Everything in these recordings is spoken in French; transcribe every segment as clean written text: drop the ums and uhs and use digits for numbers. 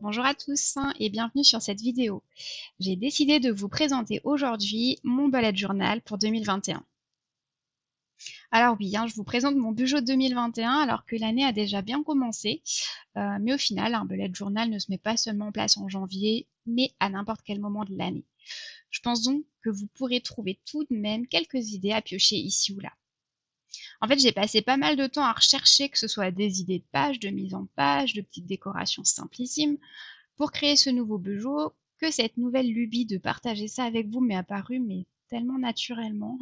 Bonjour à tous et bienvenue sur cette vidéo. J'ai décidé de vous présenter aujourd'hui mon bullet journal pour 2021. Alors oui, je vous présente mon budget 2021 alors que l'année a déjà bien commencé. Mais au final, un bullet journal ne se met pas seulement en place en janvier, mais à n'importe quel moment de l'année. Je pense donc que vous pourrez trouver tout de même quelques idées à piocher ici ou là. En fait, j'ai passé pas mal de temps à rechercher, que ce soit des idées de pages, de mise en page, de petites décorations simplissimes, pour créer ce nouveau bijou, que cette nouvelle lubie de partager ça avec vous m'est apparue, mais tellement naturellement.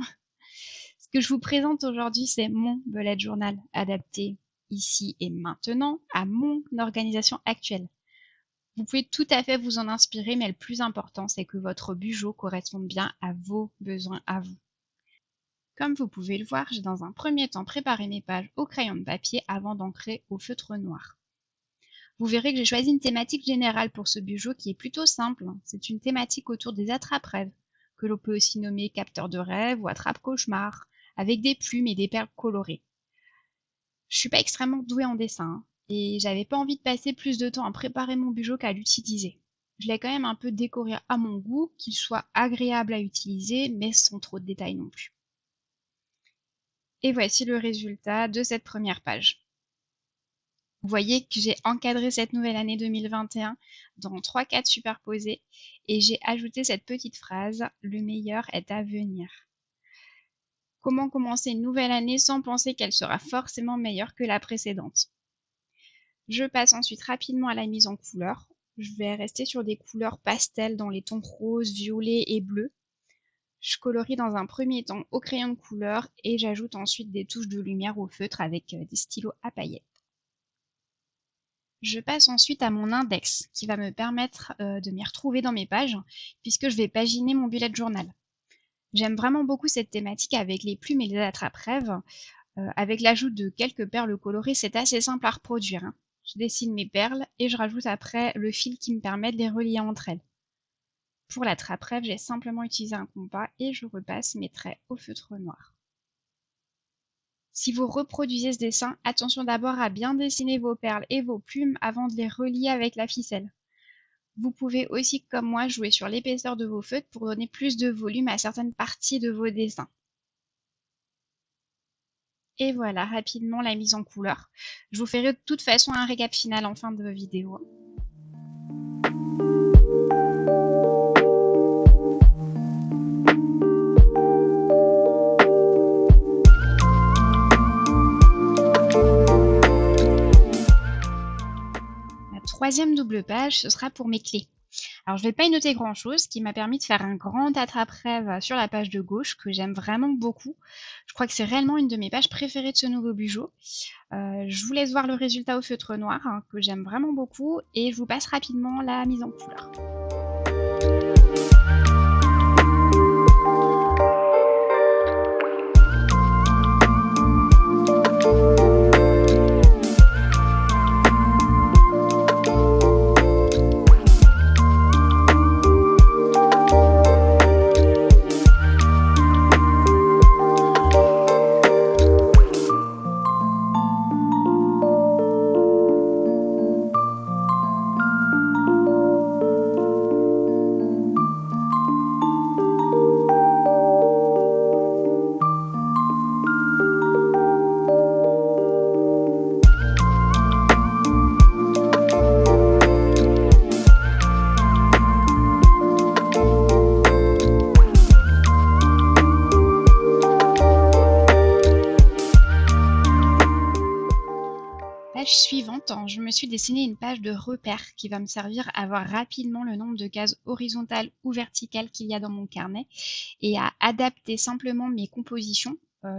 Ce que je vous présente aujourd'hui, c'est mon bullet journal adapté ici et maintenant à mon organisation actuelle. Vous pouvez tout à fait vous en inspirer, mais le plus important, c'est que votre bijou corresponde bien à vos besoins à vous. Comme vous pouvez le voir, j'ai dans un premier temps préparé mes pages au crayon de papier avant d'encrer au feutre noir. Vous verrez que j'ai choisi une thématique générale pour ce bijou qui est plutôt simple. C'est une thématique autour des attrape-rêves, que l'on peut aussi nommer capteur de rêve ou attrape-cauchemar, avec des plumes et des perles colorées. Je suis pas extrêmement douée en dessin, et j'avais pas envie de passer plus de temps à préparer mon bijou qu'à l'utiliser. Je l'ai quand même un peu décoré à mon goût, qu'il soit agréable à utiliser, mais sans trop de détails non plus. Et voici le résultat de cette première page. Vous voyez que j'ai encadré cette nouvelle année 2021 dans 3 cadres superposés et j'ai ajouté cette petite phrase « Le meilleur est à venir ». Comment commencer une nouvelle année sans penser qu'elle sera forcément meilleure que la précédente? Je passe ensuite rapidement à la mise en couleur. Je vais rester sur des couleurs pastel dans les tons rose, violet et bleu. Je colorie dans un premier temps au crayon de couleur et j'ajoute ensuite des touches de lumière au feutre avec des stylos à paillettes. Je passe ensuite à mon index qui va me permettre de m'y retrouver dans mes pages puisque je vais paginer mon bullet journal. J'aime vraiment beaucoup cette thématique avec les plumes et les attrape-rêves. Avec l'ajout de quelques perles colorées, c'est assez simple à reproduire. Je dessine mes perles et je rajoute après le fil qui me permet de les relier entre elles. Pour l'attrape-rêve, j'ai simplement utilisé un compas et je repasse mes traits au feutre noir. Si vous reproduisez ce dessin, attention d'abord à bien dessiner vos perles et vos plumes avant de les relier avec la ficelle. Vous pouvez aussi, comme moi, jouer sur l'épaisseur de vos feutres pour donner plus de volume à certaines parties de vos dessins. Et voilà, rapidement la mise en couleur. Je vous ferai de toute façon un récap final en fin de vidéo. La troisième double page, ce sera pour mes clés. Alors je ne vais pas y noter grand chose, ce qui m'a permis de faire un grand attrape-rêve sur la page de gauche que j'aime vraiment beaucoup. Je crois que c'est réellement une de mes pages préférées de ce nouveau bijou. Je vous laisse voir le résultat au feutre noir que j'aime vraiment beaucoup et je vous passe rapidement la mise en couleur. Page suivante, je me suis dessiné une page de repère qui va me servir à voir rapidement le nombre de cases horizontales ou verticales qu'il y a dans mon carnet et à adapter simplement mes compositions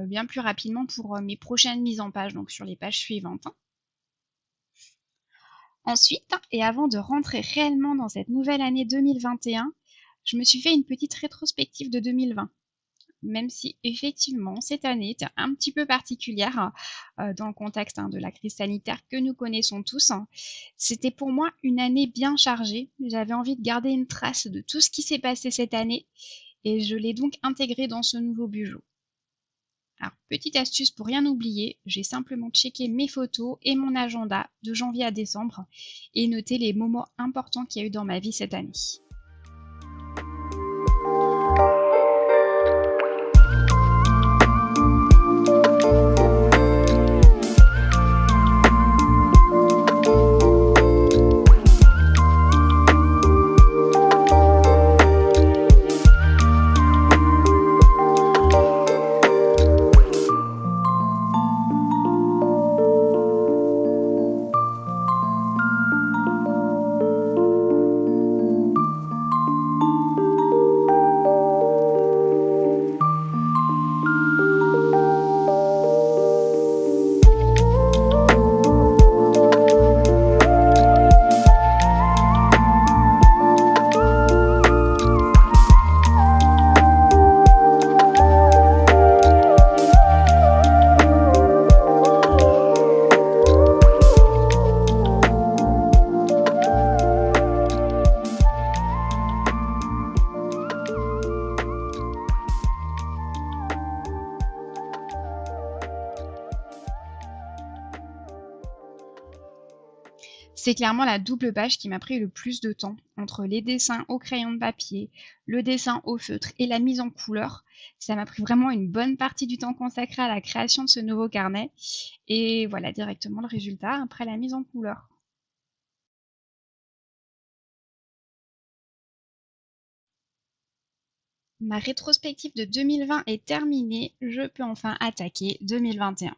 bien plus rapidement pour mes prochaines mises en page, donc sur les pages suivantes. Ensuite, et avant de rentrer réellement dans cette nouvelle année 2021, je me suis fait une petite rétrospective de 2020. Même si effectivement cette année était un petit peu particulière dans le contexte de la crise sanitaire que nous connaissons tous. C'était pour moi une année bien chargée. J'avais envie de garder une trace de tout ce qui s'est passé cette année et je l'ai donc intégré dans ce nouveau bijou. Alors, petite astuce pour rien oublier, j'ai simplement checké mes photos et mon agenda de janvier à décembre et noté les moments importants qu'il y a eu dans ma vie cette année. C'est clairement la double page qui m'a pris le plus de temps, entre les dessins au crayon de papier, le dessin au feutre et la mise en couleur. Ça m'a pris vraiment une bonne partie du temps consacré à la création de ce nouveau carnet. Et voilà directement le résultat après la mise en couleur. Ma rétrospective de 2020 est terminée, je peux enfin attaquer 2021.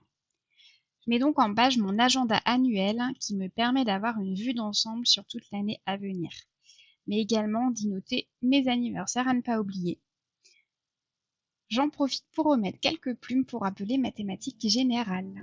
Je mets donc en page mon agenda annuel qui me permet d'avoir une vue d'ensemble sur toute l'année à venir, mais également d'y noter mes anniversaires à ne pas oublier. J'en profite pour remettre quelques plumes pour rappeler ma thématique générale.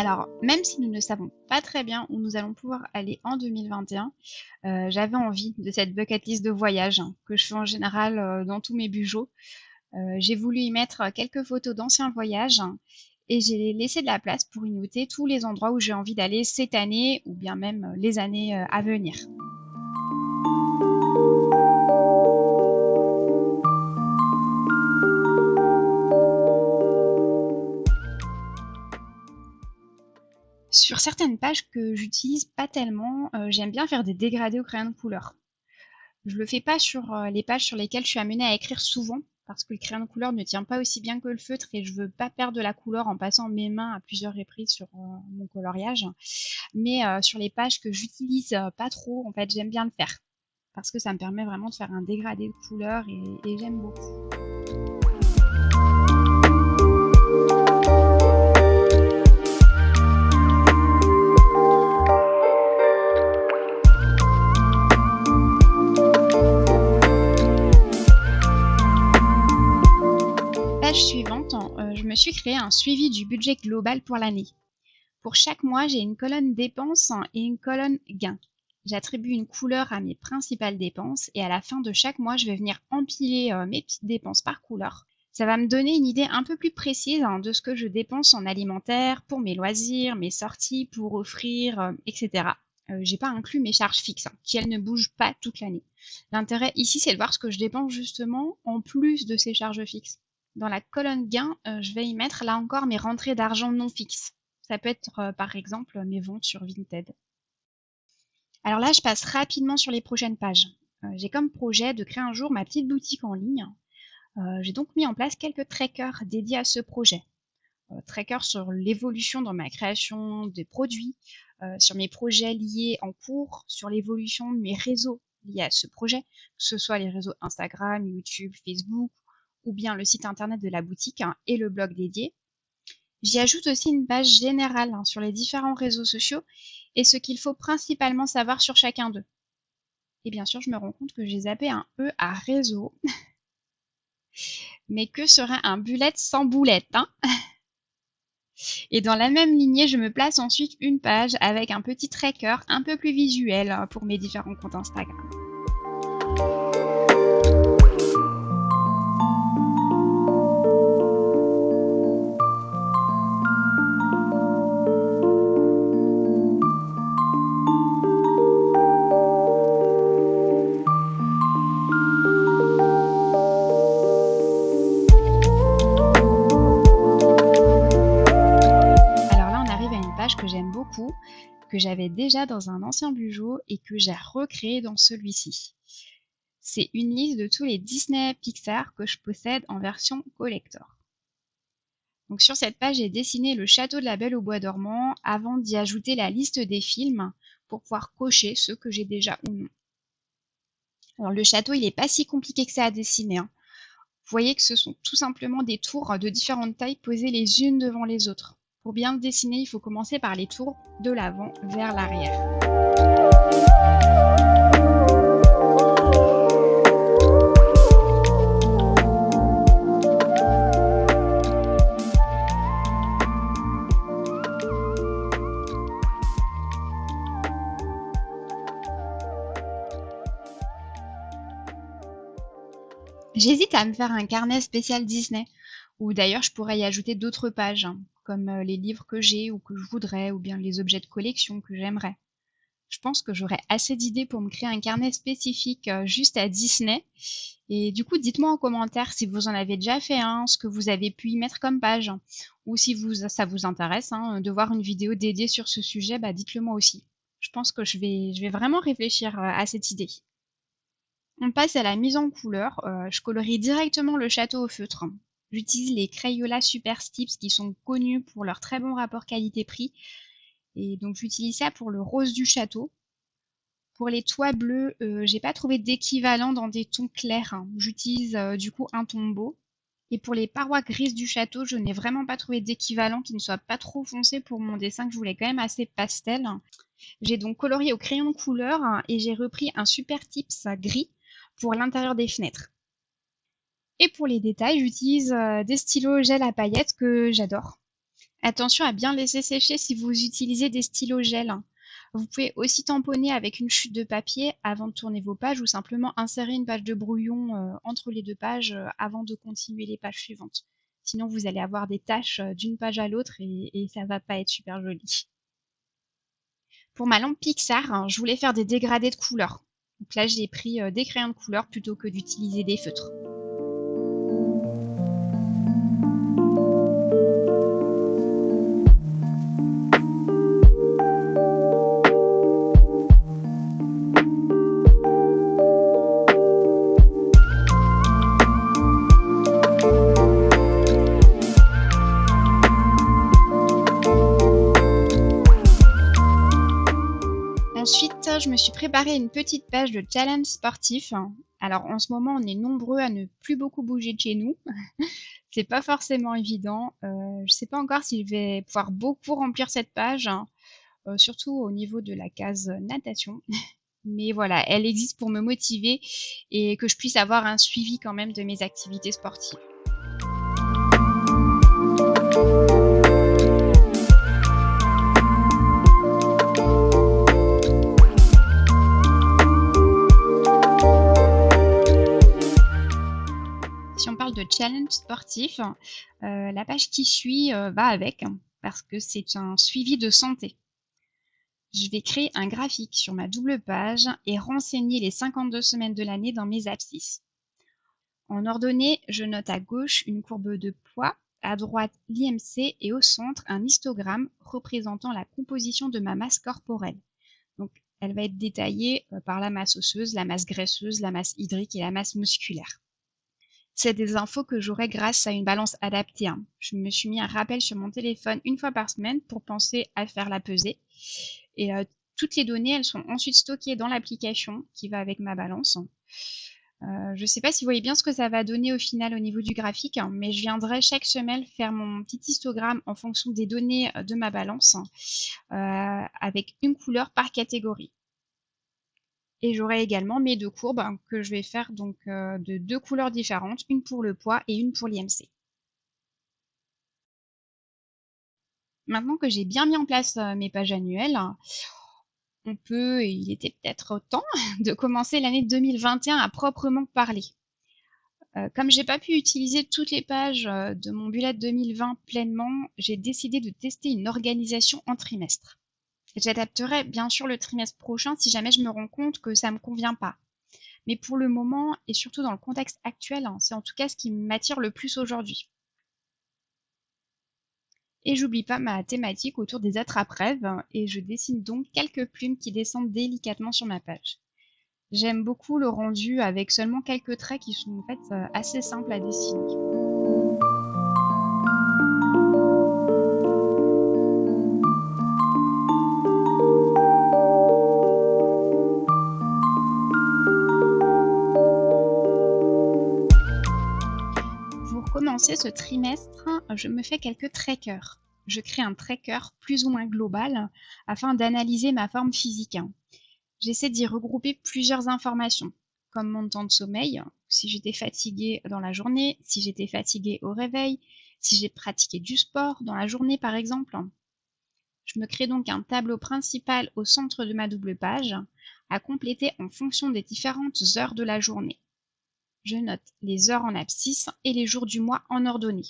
Alors, même si nous ne savons pas très bien où nous allons pouvoir aller en 2021, j'avais envie de cette bucket list de voyage que je fais en général dans tous mes bujots. J'ai voulu y mettre quelques photos d'anciens voyages et j'ai laissé de la place pour y noter tous les endroits où j'ai envie d'aller cette année ou bien même les années à venir. Sur certaines pages que j'utilise pas tellement, j'aime bien faire des dégradés au crayon de couleur. Je le fais pas sur les pages sur lesquelles je suis amenée à écrire souvent, parce que le crayon de couleur ne tient pas aussi bien que le feutre et je veux pas perdre de la couleur en passant mes mains à plusieurs reprises sur mon coloriage. Mais sur les pages que j'utilise pas trop, en fait, j'aime bien le faire, parce que ça me permet vraiment de faire un dégradé de couleur et j'aime beaucoup. Page suivante, je me suis créé un suivi du budget global pour l'année. Pour chaque mois, j'ai une colonne dépenses et une colonne gains. J'attribue une couleur à mes principales dépenses et à la fin de chaque mois, je vais venir empiler mes petites dépenses par couleur. Ça va me donner une idée un peu plus précise de ce que je dépense en alimentaire, pour mes loisirs, mes sorties, pour offrir, etc. J'ai pas inclus mes charges fixes, qui elles ne bougent pas toute l'année. L'intérêt ici, c'est de voir ce que je dépense justement en plus de ces charges fixes. Dans la colonne gains, je vais y mettre là encore mes rentrées d'argent non fixes. Ça peut être par exemple mes ventes sur Vinted. Alors là, je passe rapidement sur les prochaines pages. J'ai comme projet de créer un jour ma petite boutique en ligne. J'ai donc mis en place quelques trackers dédiés à ce projet. Trackers sur l'évolution dans ma création des produits, sur mes projets liés en cours, sur l'évolution de mes réseaux liées à ce projet, que ce soit les réseaux Instagram, YouTube, Facebook, ou bien le site internet de la boutique et le blog dédié. J'y ajoute aussi une page générale sur les différents réseaux sociaux et ce qu'il faut principalement savoir sur chacun d'eux. Et bien sûr, je me rends compte que j'ai zappé un E à réseau. Mais que serait un bullet sans boulette, hein? Et dans la même lignée, je me place ensuite une page avec un petit tracker un peu plus visuel pour mes différents comptes Instagram. Que j'aime beaucoup, que j'avais déjà dans un ancien Bujo et que j'ai recréé dans celui-ci. C'est une liste de tous les Disney Pixar que je possède en version collector. Donc sur cette page, j'ai dessiné le château de la Belle au bois dormant avant d'y ajouter la liste des films pour pouvoir cocher ceux que j'ai déjà ou non. Alors le château, il n'est pas si compliqué que ça à dessiner. Vous voyez que ce sont tout simplement des tours de différentes tailles posées les unes devant les autres. Pour bien le dessiner, il faut commencer par les tours de l'avant vers l'arrière. J'hésite à me faire un carnet spécial Disney, ou d'ailleurs je pourrais y ajouter d'autres pages, comme les livres que j'ai ou que je voudrais, ou bien les objets de collection que j'aimerais. Je pense que j'aurais assez d'idées pour me créer un carnet spécifique juste à Disney. Et du coup, dites-moi en commentaire si vous en avez déjà fait un, ce que vous avez pu y mettre comme page, ou si ça vous intéresse de voir une vidéo dédiée sur ce sujet, dites-le moi aussi. Je pense que je vais vraiment réfléchir à cette idée. On passe à la mise en couleur. Je colorie directement le château au feutre. J'utilise les Crayola Super Stips qui sont connus pour leur très bon rapport qualité-prix. Et donc j'utilise ça pour le rose du château. Pour les toits bleus, j'ai pas trouvé d'équivalent dans des tons clairs. J'utilise du coup un tombeau. Et pour les parois grises du château, je n'ai vraiment pas trouvé d'équivalent qui ne soit pas trop foncé pour mon dessin que je voulais quand même assez pastel. J'ai donc colorié au crayon de couleur et j'ai repris un Super Tips gris pour l'intérieur des fenêtres. Et pour les détails, j'utilise des stylos gel à paillettes que j'adore. Attention à bien laisser sécher si vous utilisez des stylos gel. Vous pouvez aussi tamponner avec une chute de papier avant de tourner vos pages ou simplement insérer une page de brouillon entre les deux pages avant de continuer les pages suivantes. Sinon, vous allez avoir des taches d'une page à l'autre et ça va pas être super joli. Pour ma lampe Pixar, je voulais faire des dégradés de couleurs. Donc là, j'ai pris des crayons de couleur plutôt que d'utiliser des feutres. Ensuite, je me suis préparé une petite page de challenge sportif. Alors en ce moment, on est nombreux à ne plus beaucoup bouger de chez nous. C'est pas forcément évident. Je sais pas encore si je vais pouvoir beaucoup remplir cette page, surtout au niveau de la case natation. Mais voilà, elle existe pour me motiver et que je puisse avoir un suivi quand même de mes activités sportives. Si on parle de challenge sportif, la page qui suit va avec parce que c'est un suivi de santé. Je vais créer un graphique sur ma double page et renseigner les 52 semaines de l'année dans mes abscisses. En ordonnée, je note à gauche une courbe de poids, à droite l'IMC et au centre un histogramme représentant la composition de ma masse corporelle. Donc, elle va être détaillée par la masse osseuse, la masse graisseuse, la masse hydrique et la masse musculaire. C'est des infos que j'aurai grâce à une balance adaptée. Je me suis mis un rappel sur mon téléphone une fois par semaine pour penser à faire la pesée. Et toutes les données, elles sont ensuite stockées dans l'application qui va avec ma balance. Je ne sais pas si vous voyez bien ce que ça va donner au final au niveau du graphique, hein, mais je viendrai chaque semaine faire mon petit histogramme en fonction des données de ma balance, avec une couleur par catégorie. Et j'aurai également mes deux courbes que je vais faire donc de deux couleurs différentes, une pour le poids et une pour l'IMC. Maintenant que j'ai bien mis en place mes pages annuelles, il était peut-être temps de commencer l'année 2021 à proprement parler. Comme j'ai pas pu utiliser toutes les pages de mon bullet 2020 pleinement, j'ai décidé de tester une organisation en trimestre. J'adapterai bien sûr le trimestre prochain si jamais je me rends compte que ça me convient pas. Mais pour le moment, et surtout dans le contexte actuel, c'est en tout cas ce qui m'attire le plus aujourd'hui. Et j'oublie pas ma thématique autour des attrape-rêves, et je dessine donc quelques plumes qui descendent délicatement sur ma page. J'aime beaucoup le rendu avec seulement quelques traits qui sont en fait assez simples à dessiner. Pour commencer ce trimestre, je me fais quelques trackers. Je crée un tracker plus ou moins global afin d'analyser ma forme physique. J'essaie d'y regrouper plusieurs informations, comme mon temps de sommeil, si j'étais fatiguée dans la journée, si j'étais fatiguée au réveil, si j'ai pratiqué du sport dans la journée par exemple. Je me crée donc un tableau principal au centre de ma double page, à compléter en fonction des différentes heures de la journée. Je note les heures en abscisse et les jours du mois en ordonnée.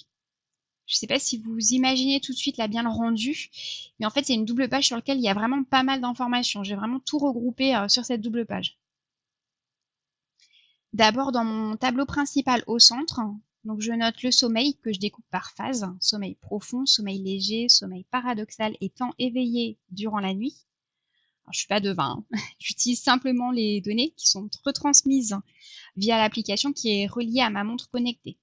Je ne sais pas si vous imaginez tout de suite là bien le rendu, mais en fait c'est une double page sur laquelle il y a vraiment pas mal d'informations. J'ai vraiment tout regroupé sur cette double page. D'abord dans mon tableau principal au centre, donc je note le sommeil que je découpe par phase, sommeil profond, sommeil léger, sommeil paradoxal et temps éveillé durant la nuit. Alors, je suis pas devin, hein. J'utilise simplement les données qui sont retransmises via l'application qui est reliée à ma montre connectée.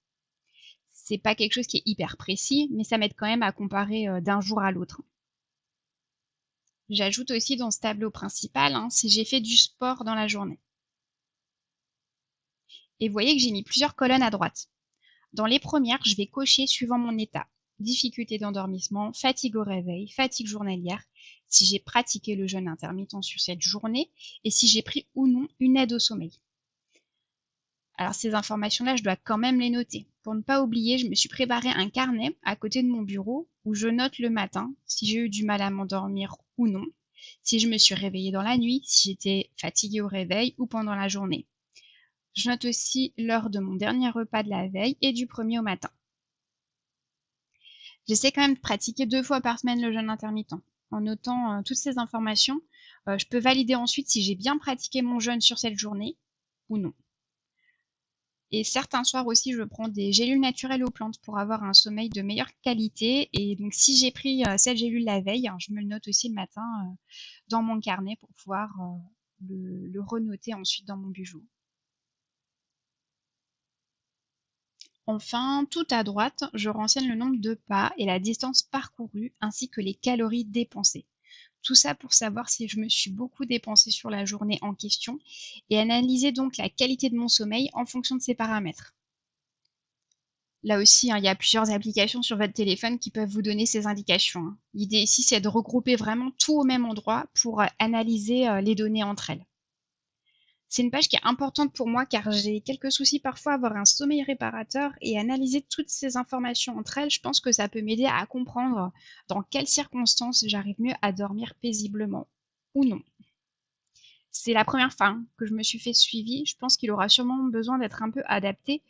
C'est pas quelque chose qui est hyper précis, mais ça m'aide quand même à comparer d'un jour à l'autre. J'ajoute aussi dans ce tableau principal si j'ai fait du sport dans la journée. Et vous voyez que j'ai mis plusieurs colonnes à droite. Dans les premières, je vais cocher suivant mon état. Difficulté d'endormissement, fatigue au réveil, fatigue journalière, si j'ai pratiqué le jeûne intermittent sur cette journée et si j'ai pris ou non une aide au sommeil. Alors ces informations-là, je dois quand même les noter. Pour ne pas oublier, je me suis préparé un carnet à côté de mon bureau où je note le matin si j'ai eu du mal à m'endormir ou non, si je me suis réveillée dans la nuit, si j'étais fatiguée au réveil ou pendant la journée. Je note aussi l'heure de mon dernier repas de la veille et du premier au matin. J'essaie quand même de pratiquer 2 fois par semaine le jeûne intermittent. En notant toutes ces informations, je peux valider ensuite si j'ai bien pratiqué mon jeûne sur cette journée ou non. Et certains soirs aussi, je prends des gélules naturelles aux plantes pour avoir un sommeil de meilleure qualité. Et donc, si j'ai pris cette gélule la veille, je me le note aussi le matin dans mon carnet pour pouvoir le renoter ensuite dans mon bijou. Enfin, tout à droite, je renseigne le nombre de pas et la distance parcourue ainsi que les calories dépensées. Tout ça pour savoir si je me suis beaucoup dépensée sur la journée en question et analyser donc la qualité de mon sommeil en fonction de ces paramètres. Là aussi, il y a plusieurs applications sur votre téléphone qui peuvent vous donner ces indications. L'idée ici, c'est de regrouper vraiment tout au même endroit pour analyser les données entre elles. C'est une page qui est importante pour moi car j'ai quelques soucis parfois à avoir un sommeil réparateur et analyser toutes ces informations entre elles, je pense que ça peut m'aider à comprendre dans quelles circonstances j'arrive mieux à dormir paisiblement ou non. C'est la première fois que je me suis fait suivi. Je pense qu'il aura sûrement besoin d'être un peu adapté.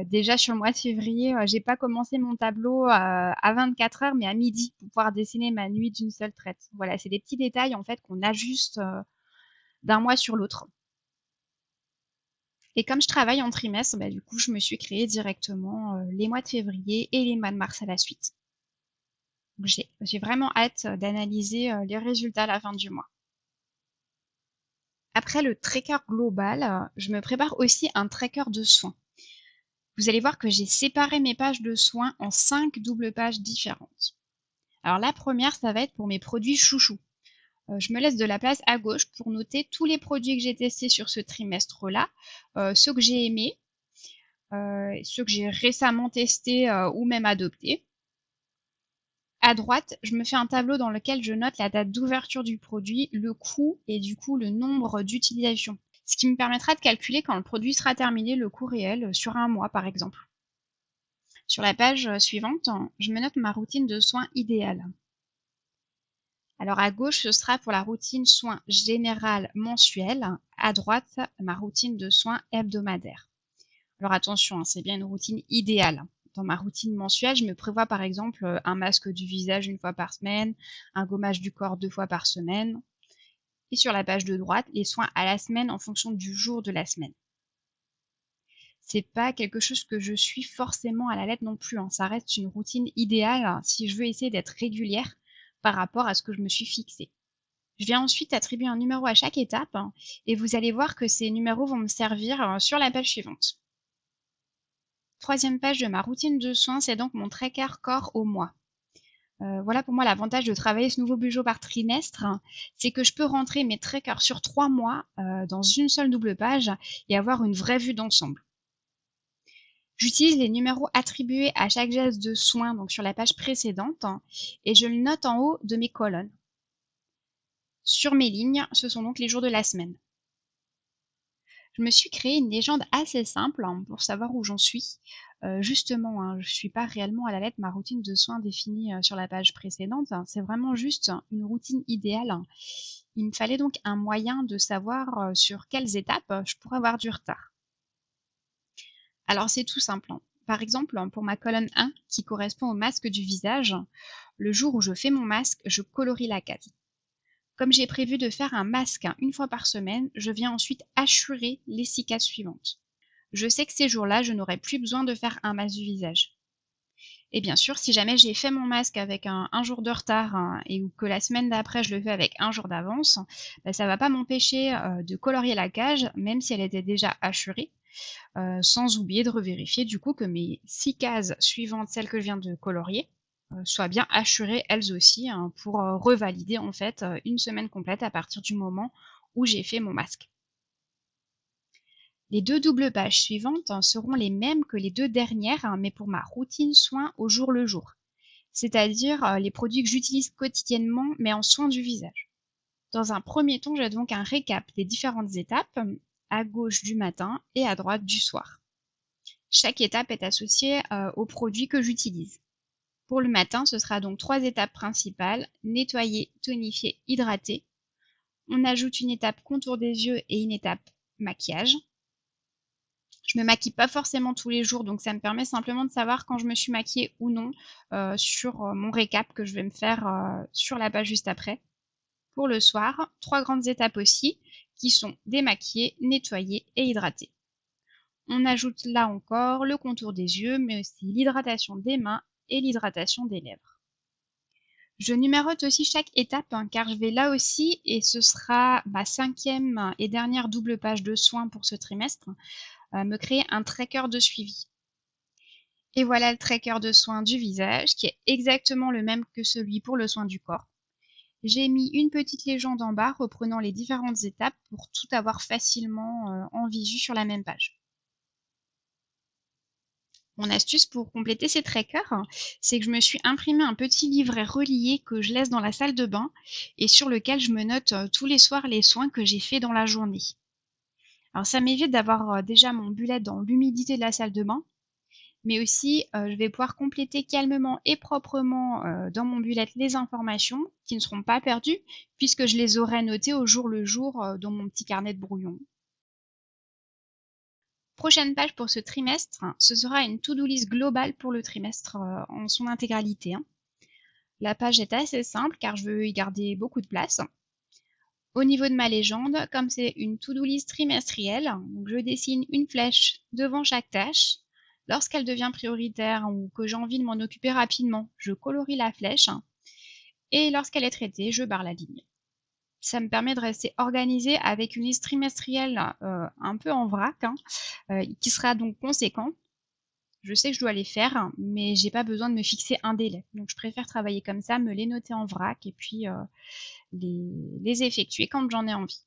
Déjà sur le mois de février, j'ai pas commencé mon tableau à 24 heures, mais à midi pour pouvoir dessiner ma nuit d'une seule traite. Voilà, c'est des petits détails en fait qu'on ajuste d'un mois sur l'autre. Et comme je travaille en trimestre, du coup, je me suis créé directement les mois de février et les mois de mars à la suite. Donc, j'ai vraiment hâte d'analyser les résultats à la fin du mois. Après le tracker global, je me prépare aussi un tracker de soins. Vous allez voir que j'ai séparé mes pages de soins en 5 doubles pages différentes. Alors la première, ça va être pour mes produits chouchous. Je me laisse de la place à gauche pour noter tous les produits que j'ai testés sur ce trimestre-là, ceux que j'ai aimés, ceux que j'ai récemment testés ou même adoptés. À droite, je me fais un tableau dans lequel je note la date d'ouverture du produit, le coût et du coup le nombre d'utilisations. Ce qui me permettra de calculer quand le produit sera terminé, le coût réel sur un mois par exemple. Sur la page suivante, je me note ma routine de soins idéale. Alors à gauche, ce sera pour la routine soins générale mensuelle. À droite, ma routine de soins hebdomadaire. Alors attention, c'est bien une routine idéale. Dans ma routine mensuelle, je me prévois par exemple un masque du visage 1 fois par semaine, un gommage du corps 2 fois par semaine. Et sur la page de droite, les soins à la semaine en fonction du jour de la semaine. C'est pas quelque chose que je suis forcément à la lettre non plus, hein. Ça reste une routine idéale si je veux essayer d'être régulière par rapport à ce que je me suis fixé. Je viens ensuite attribuer un numéro à chaque étape et vous allez voir que ces numéros vont me servir sur la page suivante. Troisième page de ma routine de soins, c'est donc mon tracker corps au mois. Voilà pour moi l'avantage de travailler ce nouveau budget par trimestre, c'est que je peux rentrer mes trackers sur 3 mois dans une seule double page et avoir une vraie vue d'ensemble. J'utilise les numéros attribués à chaque geste de soin, donc sur la page précédente, et je le note en haut de mes colonnes. Sur mes lignes, ce sont donc les jours de la semaine. Je me suis créé une légende assez simple pour savoir où j'en suis. Justement, je ne suis pas réellement à la lettre ma routine de soins définie sur la page précédente. C'est vraiment juste une routine idéale. Il me fallait donc un moyen de savoir sur quelles étapes je pourrais avoir du retard. Alors c'est tout simple. Par exemple, pour ma colonne 1, qui correspond au masque du visage, le jour où je fais mon masque, je colorie la case. Comme j'ai prévu de faire un masque 1 fois par semaine, je viens ensuite hachurer les 6 cases suivantes. Je sais que ces jours-là, je n'aurai plus besoin de faire un masque du visage. Et bien sûr, si jamais j'ai fait mon masque avec un jour de retard et ou que la semaine d'après je le fais avec un jour d'avance, ça ne va pas m'empêcher de colorier la cage, même si elle était déjà hachurée, sans oublier de revérifier du coup que mes 6 cases suivantes, celles que je viens de colorier, soient bien hachurées elles aussi pour revalider en fait une semaine complète à partir du moment où j'ai fait mon masque. Les 2 doubles pages suivantes seront les mêmes que les 2 dernières, mais pour ma routine soins au jour le jour, c'est-à-dire les produits que j'utilise quotidiennement mais en soins du visage. Dans un premier temps, j'ai donc un récap des différentes étapes, à gauche du matin et à droite du soir. Chaque étape est associée aux produits que j'utilise. Pour le matin, ce sera donc 3 étapes principales: nettoyer, tonifier, hydrater. On ajoute une étape contour des yeux et une étape maquillage. Je me maquille pas forcément tous les jours, donc ça me permet simplement de savoir quand je me suis maquillée ou non sur mon récap que je vais me faire sur la page juste après. Pour le soir, 3 grandes étapes aussi, qui sont démaquiller, nettoyer et hydrater. On ajoute là encore le contour des yeux, mais aussi l'hydratation des mains et l'hydratation des lèvres. Je numérote aussi chaque étape car je vais là aussi, et ce sera ma 5e et dernière double page de soins pour ce trimestre, me créer un tracker de suivi. Et voilà le tracker de soins du visage qui est exactement le même que celui pour le soin du corps. J'ai mis une petite légende en bas reprenant les différentes étapes pour tout avoir facilement en visu sur la même page. Mon astuce pour compléter ces trackers, c'est que je me suis imprimé un petit livret relié que je laisse dans la salle de bain et sur lequel je me note tous les soirs les soins que j'ai faits dans la journée. Alors ça m'évite d'avoir déjà mon bullet dans l'humidité de la salle de bain, mais aussi je vais pouvoir compléter calmement et proprement dans mon bullet les informations qui ne seront pas perdues puisque je les aurai notées au jour le jour dans mon petit carnet de brouillon. Prochaine page pour ce trimestre, ce sera une to-do list globale pour le trimestre en son intégralité. La page est assez simple car je veux y garder beaucoup de place. Au niveau de ma légende, comme c'est une to-do list trimestrielle, donc je dessine une flèche devant chaque tâche. Lorsqu'elle devient prioritaire ou que j'ai envie de m'en occuper rapidement, je colorie la flèche. Et lorsqu'elle est traitée, je barre la ligne. Ça me permet de rester organisée avec une liste trimestrielle un peu en vrac, qui sera donc conséquente. Je sais que je dois les faire, mais j'ai pas besoin de me fixer un délai. Donc je préfère travailler comme ça, me les noter en vrac et puis les effectuer quand j'en ai envie.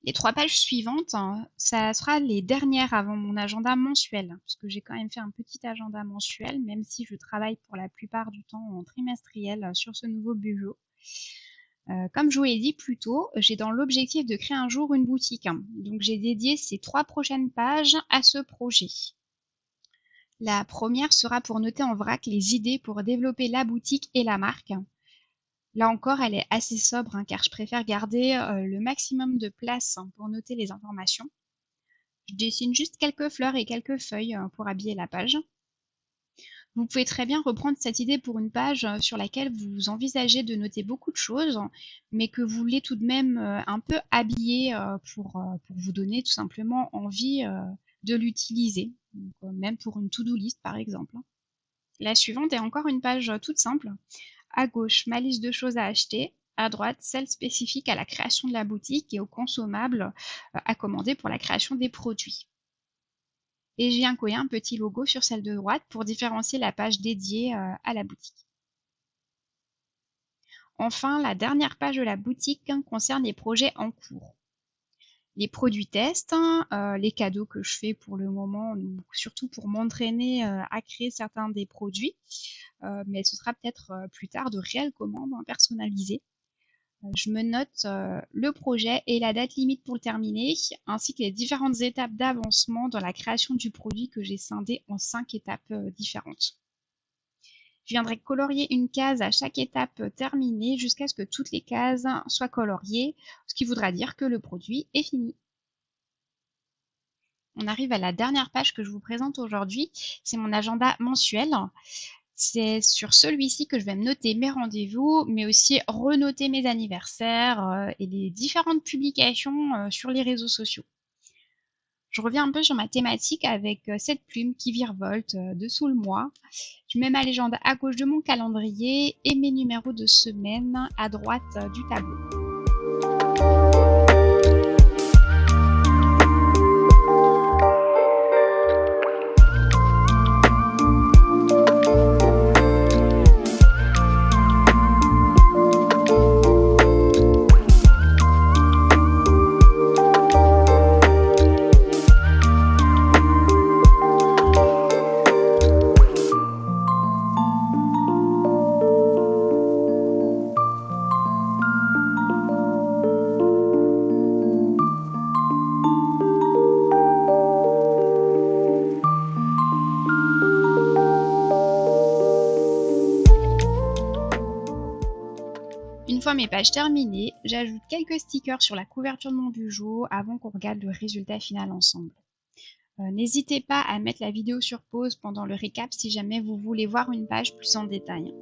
Les 3 pages suivantes, hein, ça sera les dernières avant mon agenda mensuel, parce que j'ai quand même fait un petit agenda mensuel, même si je travaille pour la plupart du temps en trimestriel sur ce nouveau budget. Comme je vous l'ai dit plus tôt, j'ai dans l'objectif de créer un jour une boutique. Donc j'ai dédié ces 3 prochaines pages à ce projet. La première sera pour noter en vrac les idées pour développer la boutique et la marque. Là encore, elle est assez sobre, car je préfère garder le maximum de place pour noter les informations. Je dessine juste quelques fleurs et quelques feuilles pour habiller la page. Vous pouvez très bien reprendre cette idée pour une page sur laquelle vous envisagez de noter beaucoup de choses, mais que vous voulez tout de même un peu habiller pour vous donner tout simplement envie de l'utiliser, même pour une to-do list par exemple. La suivante est encore une page toute simple. À gauche, ma liste de choses à acheter. À droite, celle spécifique à la création de la boutique et aux consommables à commander pour la création des produits. Et je viens coller un petit logo sur celle de droite pour différencier la page dédiée à la boutique. Enfin, la dernière page de la boutique concerne les projets en cours. Les produits tests, les cadeaux que je fais pour le moment, surtout pour m'entraîner à créer certains des produits, mais ce sera peut-être plus tard de réelles commandes personnalisées. Je me note le projet et la date limite pour le terminer, ainsi que les différentes étapes d'avancement dans la création du produit que j'ai scindé en 5 étapes différentes. Je viendrai colorier une case à chaque étape terminée jusqu'à ce que toutes les cases soient coloriées, ce qui voudra dire que le produit est fini. On arrive à la dernière page que je vous présente aujourd'hui, c'est mon agenda mensuel. C'est sur celui-ci que je vais me noter mes rendez-vous, mais aussi renoter mes anniversaires et les différentes publications sur les réseaux sociaux. Je reviens un peu sur ma thématique avec cette plume qui virevolte dessous le mois. Je mets ma légende à gauche de mon calendrier et mes numéros de semaine à droite du tableau. Une fois mes pages terminées, j'ajoute quelques stickers sur la couverture de mon budget avant qu'on regarde le résultat final ensemble. N'hésitez pas à mettre la vidéo sur pause pendant le récap si jamais vous voulez voir une page plus en détail.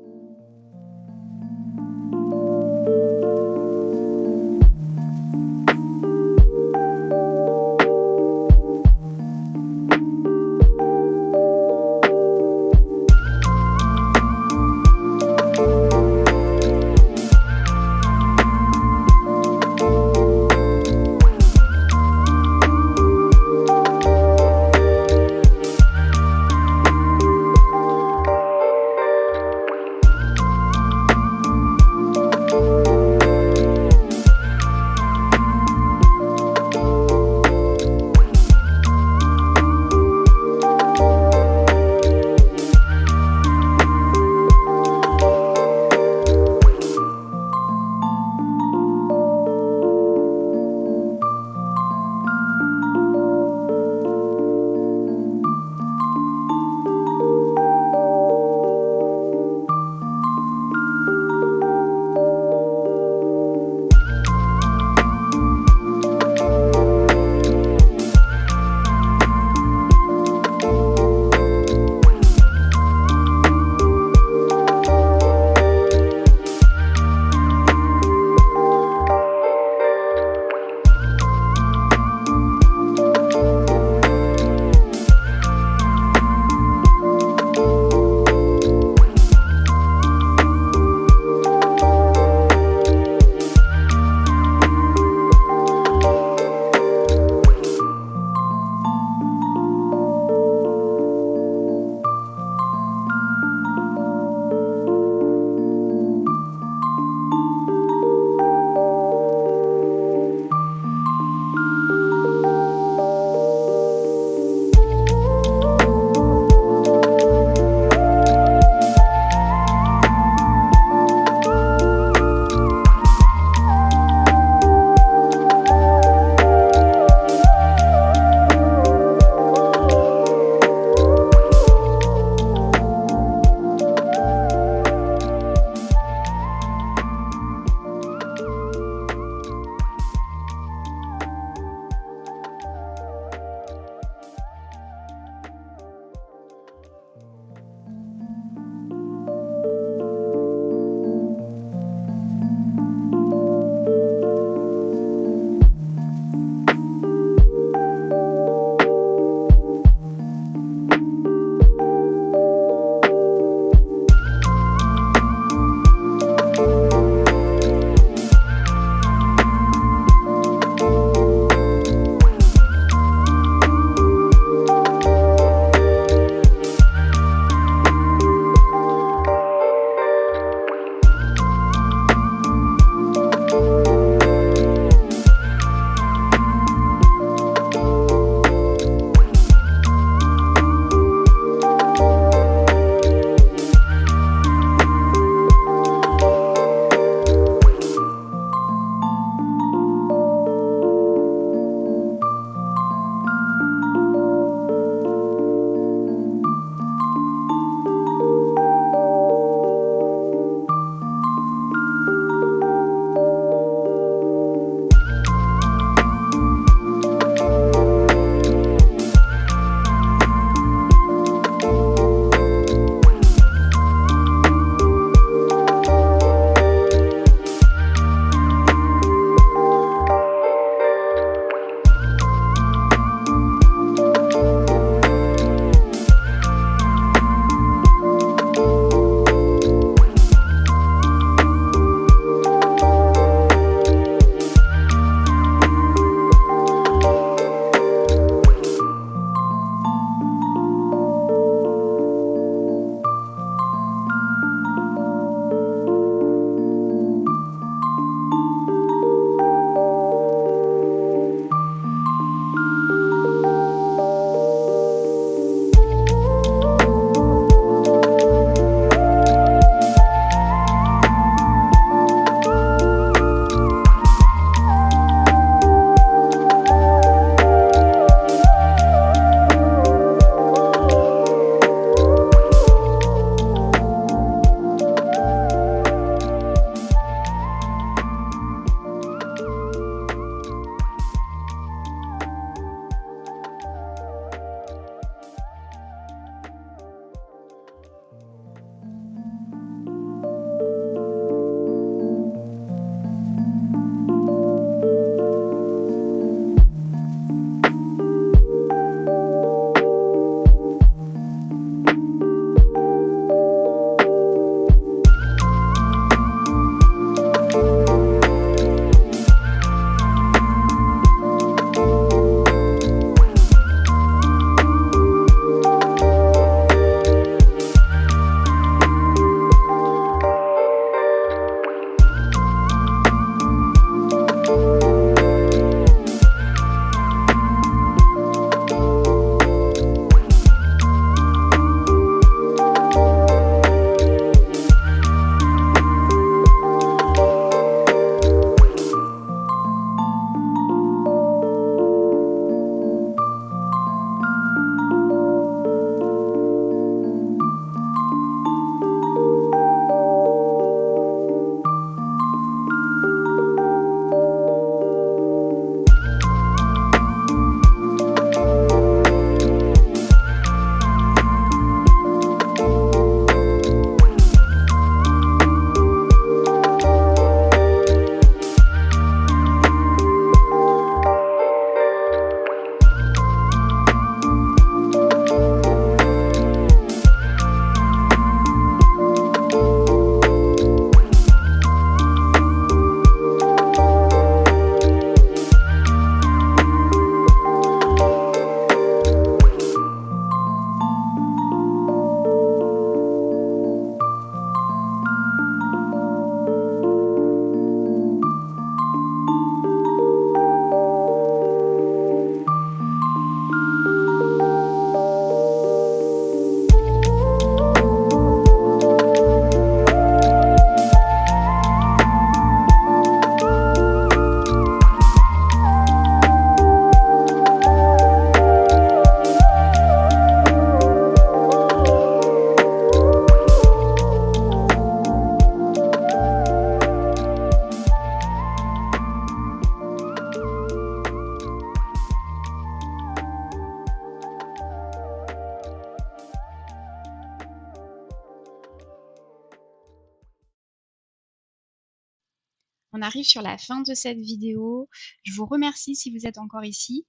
On arrive sur la fin de cette vidéo. Je vous remercie si vous êtes encore ici.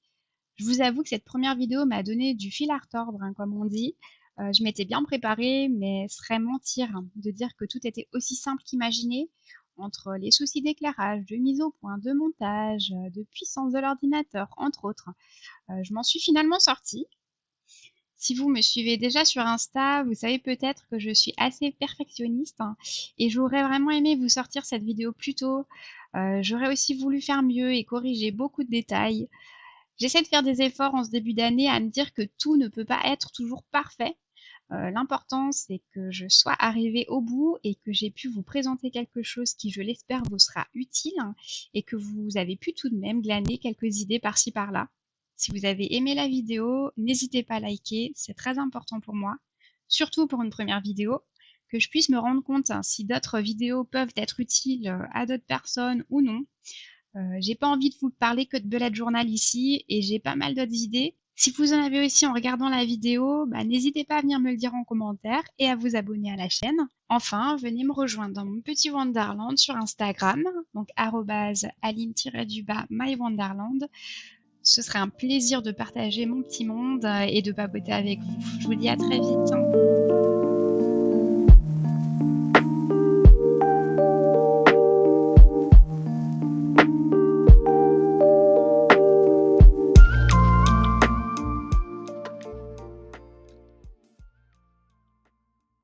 Je vous avoue que cette première vidéo m'a donné du fil à retordre, hein, comme on dit. Je m'étais bien préparée, mais ce serait mentir hein, de dire que tout était aussi simple qu'imaginé. Entre les soucis d'éclairage, de mise au point, de montage, de puissance de l'ordinateur, entre autres. Je m'en suis finalement sortie. Si vous me suivez déjà sur Insta, vous savez peut-être que je suis assez perfectionniste hein, et j'aurais vraiment aimé vous sortir cette vidéo plus tôt. J'aurais aussi voulu faire mieux et corriger beaucoup de détails. J'essaie de faire des efforts en ce début d'année à me dire que tout ne peut pas être toujours parfait. L'important, c'est que je sois arrivée au bout et que j'ai pu vous présenter quelque chose qui, je l'espère, vous sera utile hein, et que vous avez pu tout de même glaner quelques idées par-ci par-là. Si vous avez aimé la vidéo, n'hésitez pas à liker, c'est très important pour moi, surtout pour une première vidéo, que je puisse me rendre compte hein, si d'autres vidéos peuvent être utiles à d'autres personnes ou non. J'ai pas envie de vous parler que de bullet journal ici et j'ai pas mal d'autres idées. Si vous en avez aussi en regardant la vidéo, n'hésitez pas à venir me le dire en commentaire et à vous abonner à la chaîne. Enfin, venez me rejoindre dans mon petit Wonderland sur Instagram, donc @aline-mywonderland. Ce serait un plaisir de partager mon petit monde et de papoter avec vous. Je vous dis à très vite.